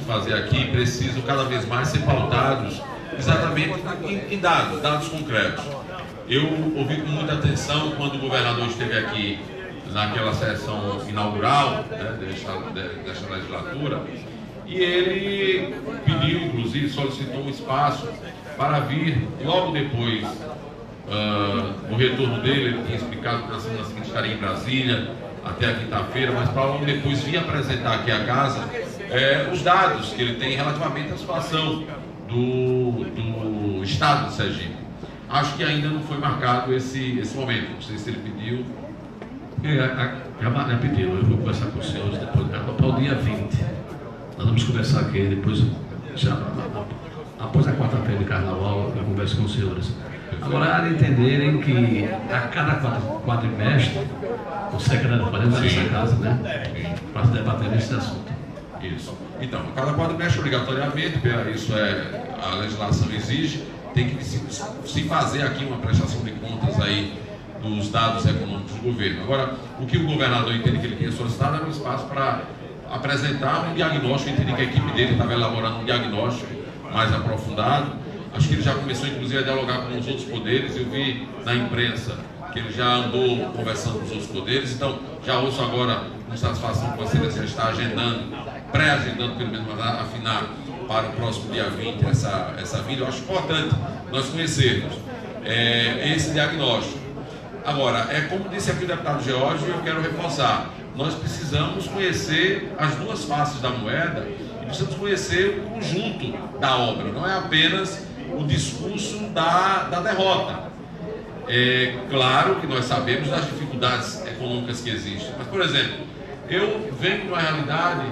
fazer aqui precisam cada vez mais ser pautados exatamente em dados concretos. Eu ouvi com muita atenção quando o governador esteve aqui naquela sessão inaugural, né, desta legislatura, e ele pediu, inclusive, solicitou um espaço para vir logo depois do retorno dele. Ele tinha explicado que na semana seguinte estaria em Brasília até a quinta-feira, mas para logo depois vir apresentar aqui à casa os dados que ele tem relativamente à situação do estado de Sergipe. Acho que ainda não foi marcado esse momento. Não sei se ele pediu. Já pediu, eu vou conversar com os senhores depois, para o dia 20. Nós vamos conversar aqui, depois, já, após a quarta-feira de carnaval, eu converso com os senhores. Agora, há de entenderem que a cada quadrimestre, o secretário pode entrar nessa casa, né? Para debater esse assunto. Isso. Então, a cada quadrimestre, obrigatoriamente, isso a legislação exige, tem que se fazer aqui uma prestação de contas aí dos dados econômicos do governo. Agora, o que o governador entende que ele tinha solicitado era um espaço para apresentar um diagnóstico. Eu entendi que a equipe dele estava elaborando um diagnóstico mais aprofundado. Acho que ele já começou, inclusive, a dialogar com os outros poderes. Eu vi na imprensa que ele já andou conversando com os outros poderes. Então, já ouço agora com satisfação que você já está agendando, pré-agendando, pelo menos, para afinar para o próximo dia 20 essa vinda. Eu acho importante nós conhecermos esse diagnóstico. Agora, como disse aqui o deputado Geórgio, eu quero reforçar, nós precisamos conhecer as duas faces da moeda e precisamos conhecer o conjunto da obra, não é apenas o discurso da derrota. É claro que nós sabemos das dificuldades econômicas que existem, mas, por exemplo, eu venho de uma realidade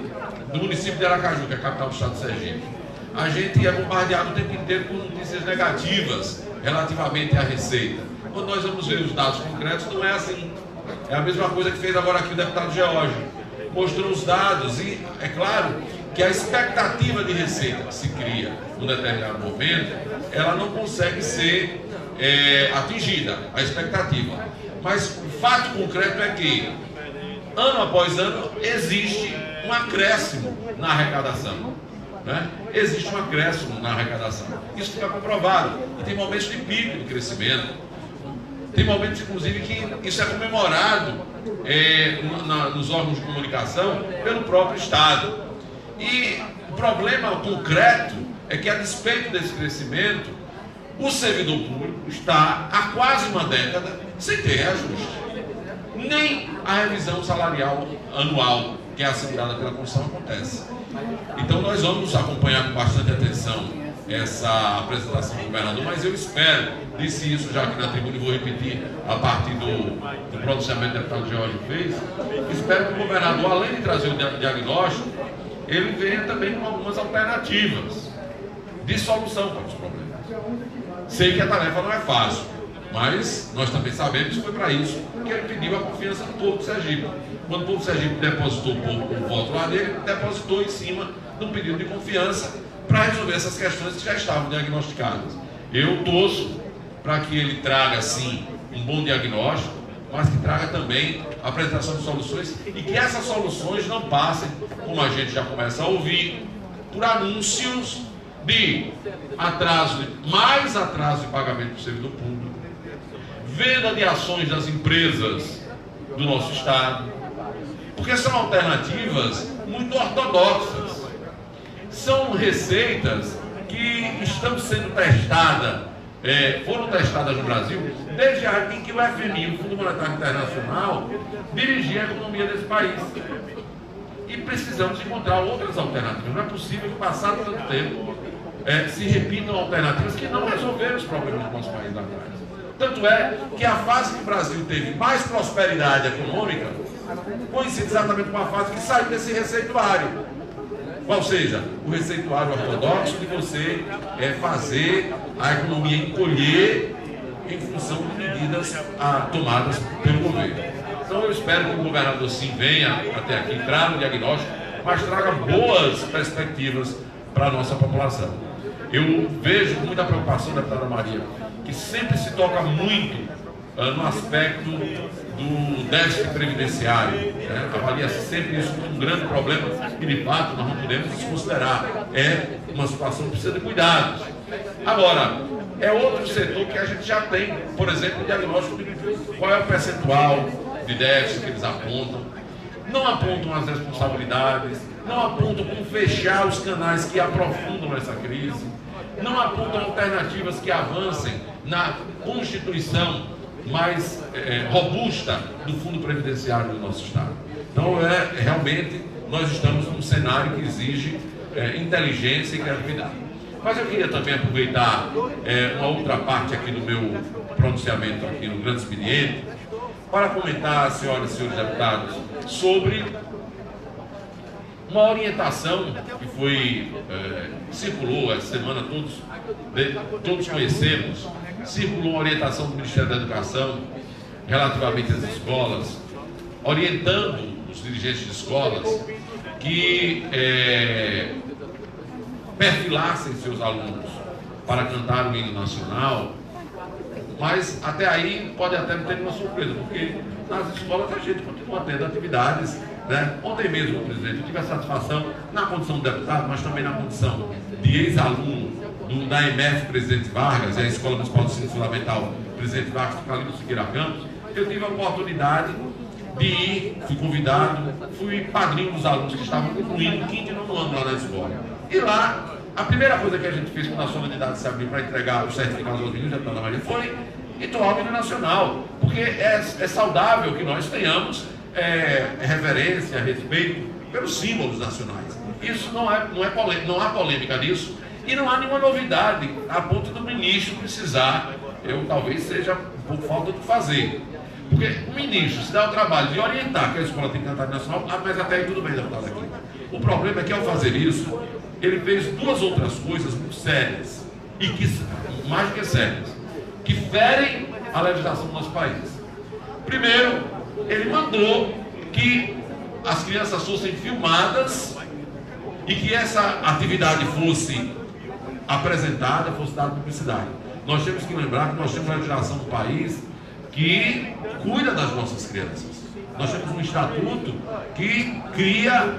do município de Aracaju, que é a capital do estado de Sergipe. A gente é bombardeado o tempo inteiro por notícias negativas relativamente à receita. Quando nós vamos ver os dados concretos, não é assim. É a mesma coisa que fez agora aqui o deputado Geórgio. Mostrou os dados e é claro que a expectativa de receita que se cria num determinado momento, ela não consegue ser atingida, a expectativa. Mas o fato concreto é que, ano após ano, existe um acréscimo na arrecadação. Né? Existe um acréscimo na arrecadação. Isso fica comprovado. E tem momentos de pico de crescimento. Tem momentos, inclusive, que isso é comemorado nos órgãos de comunicação pelo próprio Estado. E o problema concreto é que, a despeito desse crescimento, o servidor público está há quase uma década sem ter reajuste. Nem a revisão salarial anual, que é assegurada pela Constituição, acontece. Então nós vamos acompanhar com bastante atenção essa apresentação do governador, mas eu espero, disse isso já aqui na tribuna e vou repetir a partir do pronunciamento que o deputado Geórgio fez, espero que o governador, além de trazer o diagnóstico, ele venha também com algumas alternativas de solução para os problemas. Sei que a tarefa não é fácil, mas nós também sabemos que foi para isso que ele pediu a confiança do povo de Sergipe. Quando o povo de Sergipe depositou o voto lá dele, ele depositou em cima de um pedido de confiança para resolver essas questões que já estavam diagnosticadas. Eu torço para que ele traga, sim, um bom diagnóstico, mas que traga também a apresentação de soluções e que essas soluções não passem, como a gente já começa a ouvir, por anúncios de mais atraso de pagamento do servidor público, venda de ações das empresas do nosso Estado, porque são alternativas muito ortodoxas. São receitas que estão sendo testadas, foram testadas no Brasil desde a época em que o FMI, o Fundo Monetário Internacional, dirigia a economia desse país. E precisamos encontrar outras alternativas. Não é possível que, passado tanto tempo, se repitam alternativas que não resolveram os problemas do nosso país lá atrás. Tanto é que a fase que o Brasil teve mais prosperidade econômica coincide exatamente com a fase que saiu desse receituário. Qual seja, o receituário ortodoxo de você fazer a economia encolher em função de medidas tomadas pelo governo. Então eu espero que o governador sim venha até aqui, traga um diagnóstico, mas traga boas perspectivas para a nossa população. Eu vejo com muita preocupação, deputada Maria, que sempre se toca muito no aspecto do déficit previdenciário, né? Avalia-se sempre isso como um grande problema e, de fato, nós não podemos desconsiderar. É uma situação que precisa de cuidados. Agora, é outro setor que a gente já tem, por exemplo, o diagnóstico de qual é o percentual de déficit que eles apontam. Não apontam as responsabilidades, não apontam como fechar os canais que aprofundam essa crise, não apontam alternativas que avancem na constituição mais robusta do Fundo Previdenciário do nosso Estado. Então, realmente, nós estamos num cenário que exige inteligência e criatividade. Mas eu queria também aproveitar uma outra parte aqui do meu pronunciamento aqui no Grande Expediente para comentar, senhoras e senhores deputados, sobre uma orientação que foi, circulou essa semana, todos conhecemos, circulou uma orientação do Ministério da Educação relativamente às escolas, orientando os dirigentes de escolas que perfilassem seus alunos para cantar o hino nacional, mas até aí pode até não ter nenhuma surpresa, porque nas escolas a gente continua tendo atividades, né? Ontem mesmo, presidente, eu tive a satisfação, na condição de deputado, mas também na condição de ex-aluno da EMF Presidente Vargas, a Escola Municipal de Ensino Fundamental Presidente Vargas, Calino Siqueira Campos, eu tive a oportunidade de ir, fui convidado, fui padrinho dos alunos que estavam concluindo o 5º e 9º ano lá na escola. E lá, a primeira coisa que a gente fez quando a solenidade se abriu para entregar os certificados aos meninos, deputada Maria, foi entoar o hino nacional, porque é saudável que nós tenhamos reverência, respeito pelos símbolos nacionais. Isso não há polêmica nisso, e não há nenhuma novidade a ponto do ministro precisar, talvez seja por falta de fazer. Porque o ministro se dá o trabalho de orientar que a escola tem que cantar nacional, mas até aí tudo bem, deputado aqui. O problema é que ao fazer isso, ele fez duas outras coisas muito sérias, e que, mais do que sérias, que ferem a legislação do nosso país. Primeiro, ele mandou que as crianças fossem filmadas e que essa atividade fosse apresentada, fosse dada publicidade. Nós temos que lembrar que nós temos uma legislação do país que cuida das nossas crianças. Nós temos um estatuto que cria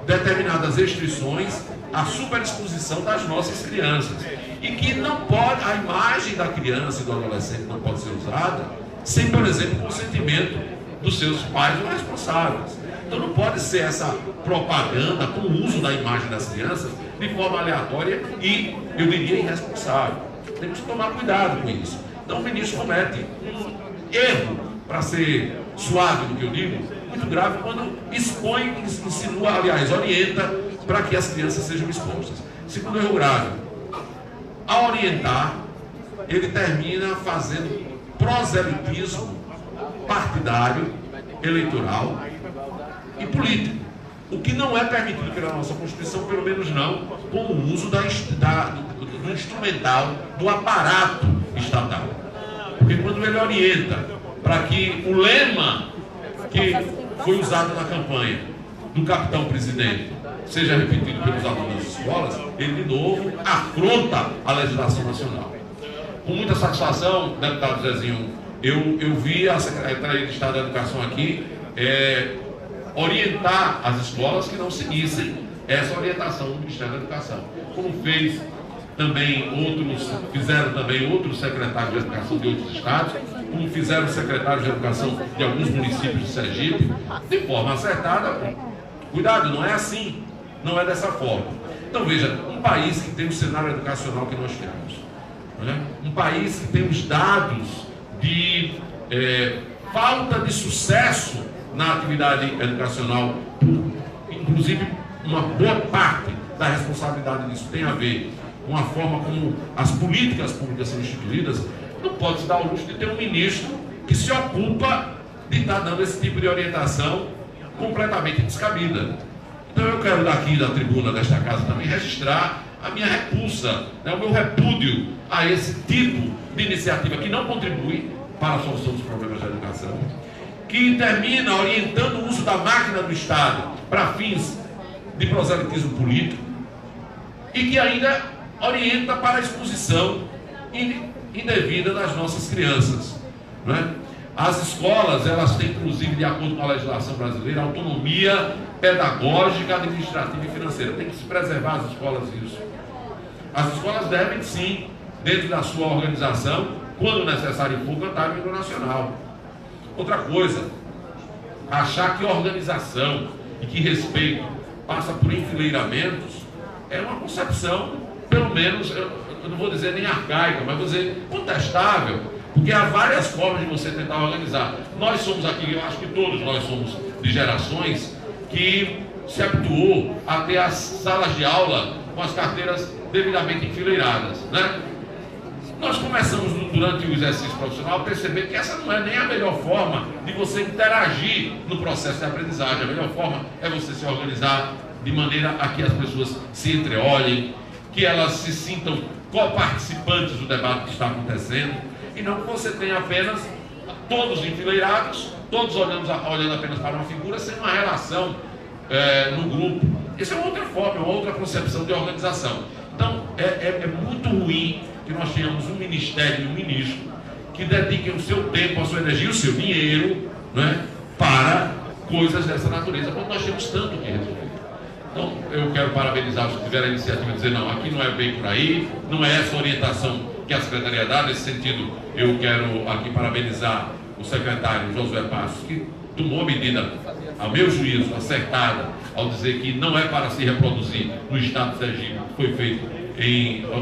determinadas restrições à superexposição das nossas crianças. E que não pode, a imagem da criança e do adolescente não pode ser usada sem, por exemplo, o consentimento dos seus pais ou responsáveis. Então não pode ser essa propaganda com o uso da imagem das crianças de forma aleatória e, eu diria, irresponsável. Temos que tomar cuidado com isso. Então o ministro comete um erro, para ser suave no que eu digo, muito grave, quando expõe, insinua, aliás, orienta para que as crianças sejam expostas. Segundo erro grave, ao orientar, ele termina fazendo proselitismo partidário, eleitoral e político, o que não é permitido pela nossa Constituição, pelo menos não com o uso do instrumental, do aparato estatal. Porque quando ele orienta para que o lema que foi usado na campanha do capitão presidente seja repetido pelos alunos das escolas, ele de novo afronta a legislação nacional. Com muita satisfação, deputado Zezinho, eu vi a Secretaria de Estado da Educação aqui orientar as escolas que não seguissem essa orientação do Ministério da Educação. Como fizeram também outros secretários de Educação de outros estados, como fizeram os secretários de Educação de alguns municípios de Sergipe, de forma acertada. Cuidado, não é assim, não é dessa forma. Então veja, um país que tem o cenário educacional que nós temos, né? Um país que tem os dados de falta de sucesso na atividade educacional, inclusive uma boa parte da responsabilidade disso tem a ver com a forma como as políticas públicas são instituídas. Não pode se dar o luxo de ter um ministro que se ocupa de estar dando esse tipo de orientação completamente descabida. Então eu quero daqui da tribuna desta casa também registrar a minha repulsa, né, o meu repúdio a esse tipo de iniciativa que não contribui para a solução dos problemas da educação, que termina orientando o uso da máquina do Estado para fins de proselitismo político e que ainda orienta para a exposição indevida das nossas crianças, não é? As escolas, elas têm, inclusive, de acordo com a legislação brasileira, autonomia pedagógica, administrativa e financeira. Tem que se preservar as escolas isso. As escolas devem, sim, dentro da sua organização, quando necessário for, cantar o hino nacional. Outra coisa, achar que organização e que respeito passa por enfileiramentos é uma concepção, pelo menos, eu não vou dizer nem arcaica, mas vou dizer contestável, porque há várias formas de você tentar organizar. Nós somos aqui, eu acho que todos nós somos de gerações que se habituou a ter as salas de aula com as carteiras devidamente enfileiradas, né? Nós começamos durante o exercício profissional a perceber que essa não é nem a melhor forma de você interagir no processo de aprendizagem. A melhor forma é você se organizar de maneira a que as pessoas se entreolhem, que elas se sintam coparticipantes do debate que está acontecendo, e não que você tenha apenas todos enfileirados, todos olhando apenas para uma figura, sem uma relação no grupo. Essa é uma outra forma, uma outra concepção de organização. Então, é muito ruim que nós tenhamos um ministério e um ministro que dediquem o seu tempo, a sua energia, o seu dinheiro, né, para coisas dessa natureza, quando nós temos tanto que resolver. Então, eu quero parabenizar os que tiveram a iniciativa de dizer, não, aqui não é bem por aí, não é essa orientação que a Secretaria dá. Nesse sentido, eu quero aqui parabenizar o secretário Josué Passos, que tomou a medida, a meu juízo, acertada, ao dizer que não é para se reproduzir no Estado de Sergipe, que foi feito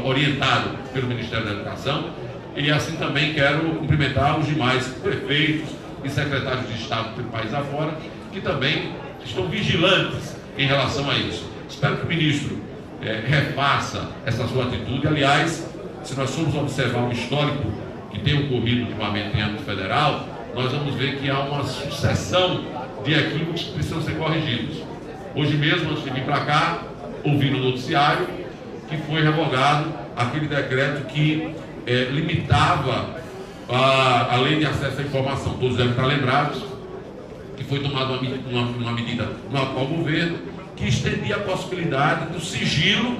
orientado pelo Ministério da Educação. E assim também quero cumprimentar os demais prefeitos e secretários de Estado pelo país afora, que também estão vigilantes em relação a isso. Espero que o ministro refaça essa sua atitude. Aliás, se nós formos observar o histórico que tem ocorrido ultimamente em âmbito federal, nós vamos ver que há uma sucessão de equívocos que precisam ser corrigidos. Hoje mesmo, antes de vir para cá, ouvi no noticiário que foi revogado aquele decreto que limitava a lei de acesso à informação. Todos devem estar lembrados que foi tomada uma medida no atual governo que estendia a possibilidade do sigilo,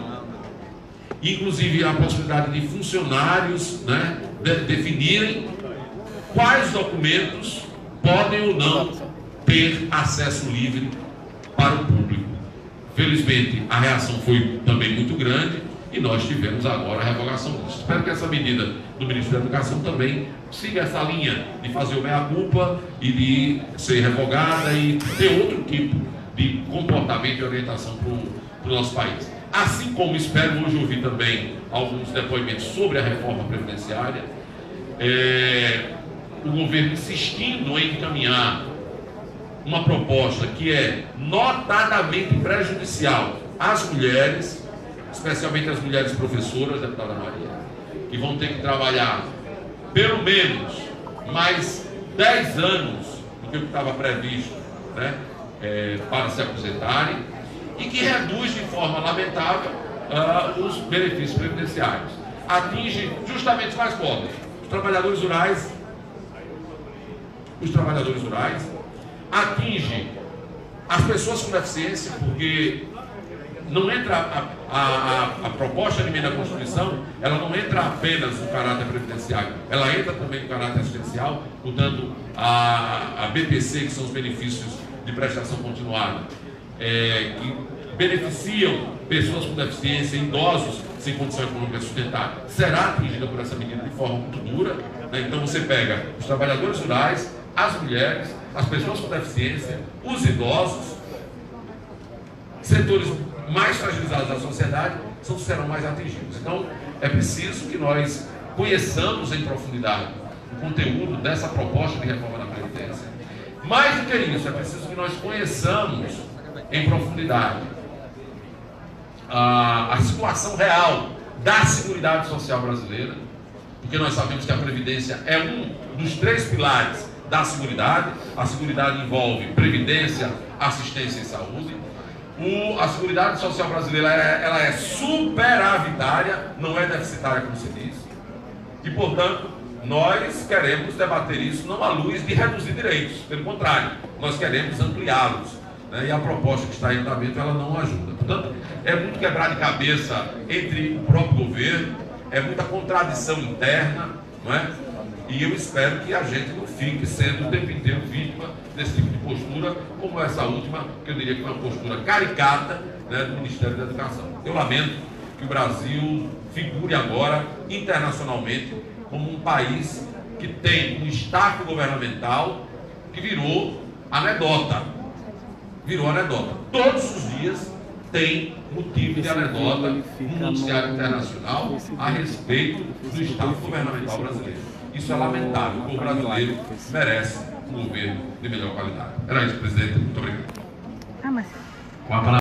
inclusive a possibilidade de funcionários, né, definirem quais documentos podem ou não ter acesso livre para o público. Felizmente, a reação foi também muito grande e nós tivemos agora a revogação disso. Espero que essa medida do Ministro da Educação também siga essa linha de fazer o meia-culpa e de ser revogada e ter outro tipo de comportamento e orientação para o nosso país. Assim como espero hoje ouvir também alguns depoimentos sobre a reforma previdenciária, o governo insistindo em encaminhar uma proposta que é notadamente prejudicial às mulheres, especialmente às mulheres professoras, deputada Maria, que vão ter que trabalhar pelo menos mais 10 anos do que o que estava previsto, né, para se aposentarem, e que reduz de forma lamentável os benefícios previdenciários. Atinge justamente os mais pobres, os trabalhadores rurais, atinge as pessoas com deficiência, porque não entra a proposta de emenda à Constituição, ela não entra apenas no caráter previdenciário, ela entra também no caráter assistencial, portanto, a BPC, que são os benefícios de prestação continuada, que beneficiam pessoas com deficiência, idosos sem condição econômica sustentável, será atingida por essa medida de forma muito dura, né? Então você pega os trabalhadores rurais, as mulheres, as pessoas com deficiência, os idosos, setores mais fragilizados da sociedade serão mais atingidos. Então, é preciso que nós conheçamos em profundidade o conteúdo dessa proposta de reforma da Previdência. Mais do que isso, é preciso que nós conheçamos em profundidade a situação real da Seguridade Social brasileira, porque nós sabemos que a Previdência é um dos 3 pilares da Seguridade. A Seguridade envolve Previdência, Assistência e Saúde. A Seguridade Social brasileira ela é superavitária, não é deficitária, como se diz. E, portanto, nós queremos debater isso não à luz de reduzir direitos, pelo contrário, nós queremos ampliá-los, né? E a proposta que está em andamento, ela não ajuda. Portanto, é muito quebrar de cabeça entre o próprio governo, é muita contradição interna, não é? E eu espero que a gente não fique sendo o tempo inteiro vítima desse tipo de postura, como essa última, que eu diria que é uma postura caricata, né, do Ministério da Educação. Eu lamento que o Brasil figure agora internacionalmente como um país que tem um staff governamental que virou anedota. Virou anedota. Todos os dias tem motivo de anedota no noticiário internacional a respeito do staff governamental brasileiro. Isso é lamentável. O povo brasileiro merece um governo de melhor qualidade. Era isso, presidente. Muito obrigado. Com a palavra.